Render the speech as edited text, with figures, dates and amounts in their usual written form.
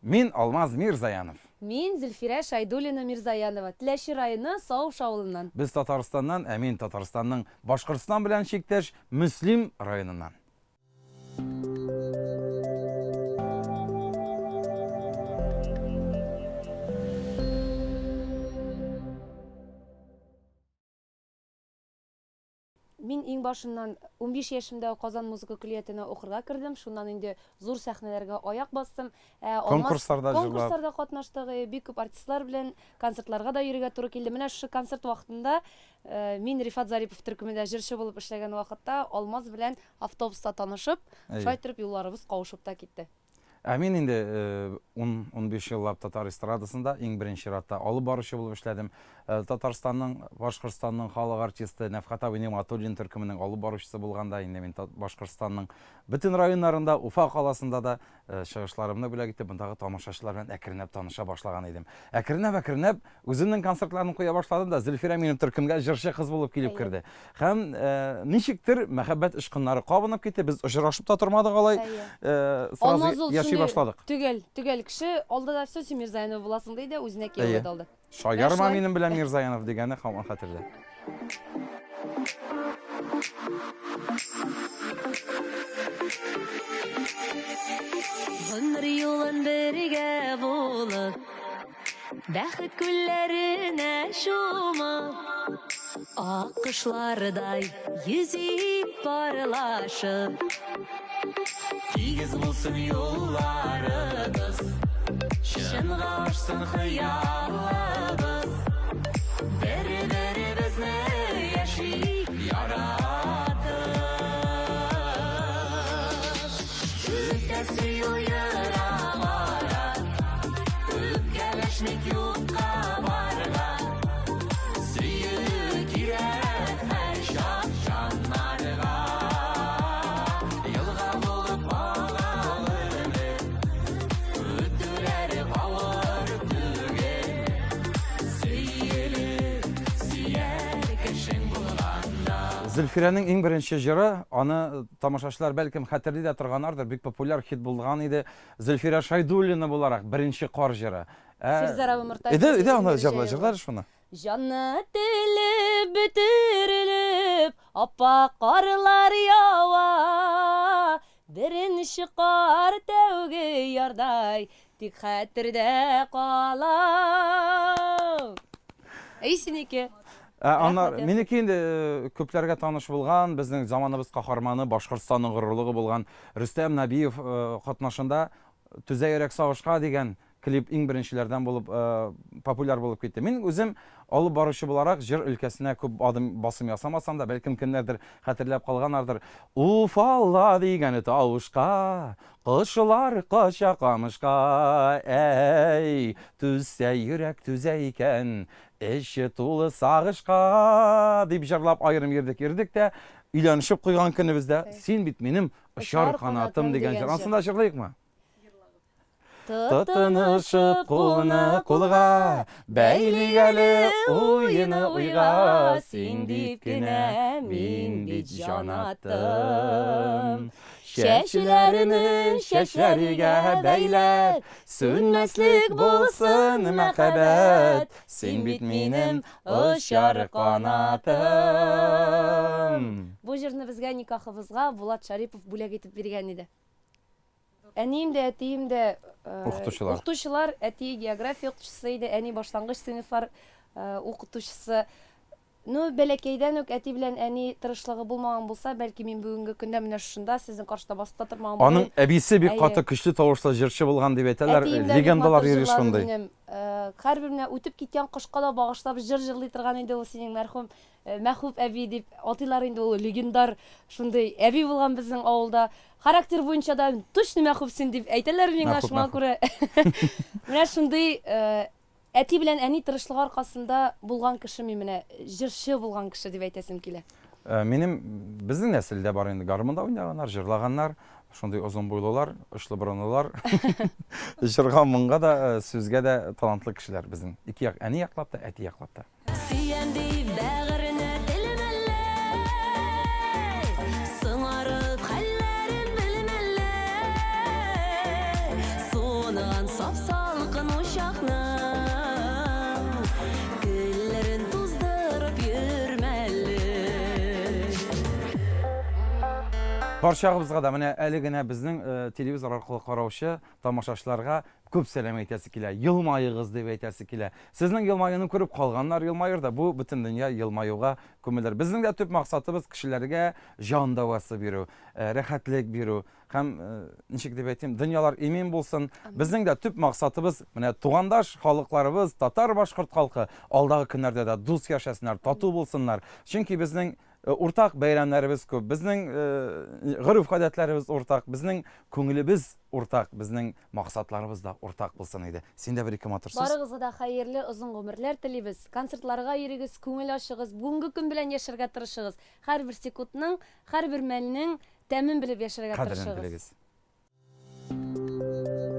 Мин Алмаз Мирзаянов. Мен Зөлфирә Шайдуллина Мирзаянова. Теләши районы Сауыш авылыннан. Без Татарстаннан, мин Татарстанның Башкортстан белән чиктәш Мөслим районыннан. Мин иң башыннан 15 яшемдә Казан музыка колледжына укырга кирдем. Шуннан инде зур сәхнәләргә аяк бастым. Конкурсларда катнаштык, бик күп артистлар белән концертларга да йөрергә туры килде. Менә шу концерт вакытында мин Рифат Зарипов төркемендә җырчы булып эшләгән вакытта Алмаз белән автобуста танышып, шулай торып юлларыбыз кавышып та китте. Мин инде 10-15 еллап татар эстрадасында иң беренче чиратта алып баручы булып эшләдем. Татарстанның, Башкортстанның халык артисты Нәфкать абый Нигъмәтуллин төркеменең алып баручысы булганда инде мин Башкортстанның бөтен районнарында, Уфа каласында да чыгышларымны бүләк итеп, мондагы тамашачылар белән әкренләп таныша башлаган идем. Әкренләп үземнең концертларны куя башладым да Зөлфирә минем төркемгә җырчы кыз булып килеп керде. Һәм ничектер мәхәббәт ишкыннары кабынып китте. Без очрашып та тормадык алай. Сразу яши башладык. Түгел кеше алда да все Мирзаянов буласың диде, үзенә кияве алды. Шаярма минем белән Мирзаянов дигәне һаман хәтердә. Гомер юлын бергә булып, бәхет күлләренә чумып, аккышлардай йөзеп парлашып, тигез булсын юлларыбыз, чынга ашсын хыялыбыз, бер-беребезне яши яратып, үпкәсе юйыра бара, үпкәләшник юкка барган, сөю кирәк һәр чак җаннарга, елга булып агалыны, үтүләре авыр түгел, сөелеп, сөяр кешең булганда. Зөлфирәнең иң беренче җыры, аны тамашачылар бәлкем хәтерли дә торганнардыр, бик популяр хит булган иде. Зөлфирә Шайдуллина буларак беренче кар җыры. Фирзара Өмертаев. Иде аны җырлар шуны. Җанны телеп бөтерелеп, аппак карлар ява, беренче кар тәүге ярдай, тик хәтердә кала. Синеке. Аннар минеке инде күпләргә таныш булган, безнең заманыбыз каһарманы, Башкортстанның горурлыгы булган Рөстәм Нәбиев катнашында Түзә йөрәк сагышка дигән клип иң беренчеләрдән булып популяр булып китте. Мин үзем алып баручы буларак җыр өлкәсенә күп адым басым ясамасам да, бәлкем кемнәрдер хәтерләп калганнардыр. Уфалла дигән тавышка, кошлар кача камышка, әй, түзә йөрәк түзә икән, эче тулы сагышка дип җырлап аерым йөрдек тә, өйләнешеп куйган көнебездә син бит минем очар канатым дигән җыр. Ансында җырлыйкмы? Тотынышып кулны кулга, бәйлегәле уйны уйга, син дип кенә мин бит җанатым. Чәчләреңне чәчләргә бәйләп, сүнмәслек булсын мәхәббәт, син бит минем очар канатым. Бу җырны безгә никахыбызга Булат Шарипов бүләк итеп биргән иде. Әнием дә, әтием дә укытучылар, әти география укытучысы иде, әни башлангыч сыйныфлар укытучысы. Бәләкәйдән үк әти белән әни тырышлыгы булмаган булса, бәлки мин бүгенге көндә менә шунда сезнең каршыда басып тормаган булам. Аның әбисе бик каты көчле тавышлы җырчы булган дип әйтәләр, легендалар йөри шундый. Һәрберенә үтеп киткән кошка да багышлап җыр җырлый торган иде ул синең мәрхүм Мәхүп әби дип атыйлар инде, ул легендар шундый әби булган безнең авылда. Характер буенча да точно Мәхүпсин дип әйтәләр миңа, шуңа күрә. Менә шундый әти белән әни тырышлыгы аркасында булган кеше, мин менә җырчы булган кеше дип әйтәсем килә. Минем безнең нәселдә бар инде гармонда уйнаганнар, җырлаганнар, шундый озын буйлылар, очлы борынлылар. Җырга, моңга да, сүзгә дә талантлы кешеләр безнең. Ике як, әни яклап та, әти яклап та. Сыңарып хәлләрен белмәлләр, суныган sap salqın uşaqның güllerin tuzdırıp yürmeli. Barchag'izga da mana әлегенә безнең телевизор аркылы караучы тамашачыларга күп сәлам әйтәсе килә. Елмайыгыз дип әйтәсе килә. Сезнең елмаюны күреп калганнар елмайыр да, бу бөтен дөнья елмаюга күмелер. Безнең дә төп максатыбыз кешеләргә җан дәвасы бирү, рәхәтлек бирү һәм ничек дип әйтим, дөньялар имин булсын. Безнең дә төп максатыбыз менә тугандаш халыкларыбыз, татар, башкорт халкы алдагы көннәрдә дә дус яшәсеннәр, тату булсыннар. Чөнки безнең уртак бәйрәмнәребез күп, безнең гырыф-гадәтләребез уртак, безнең күңелебез уртак, безнең максатларыбыз да уртак булсын иде. Син дә бер-ике матурсыз. Барыгызга да хәерле озын гомерләр телибез. Концертларга йөрегез, күңел ачыгыз, бүгенге көн белән яшәргә тырышыгыз. Һәрбер секундның, һәрбер мәлнең тәмен белеп яшәргә Кадерен тырышыгыз. белегез.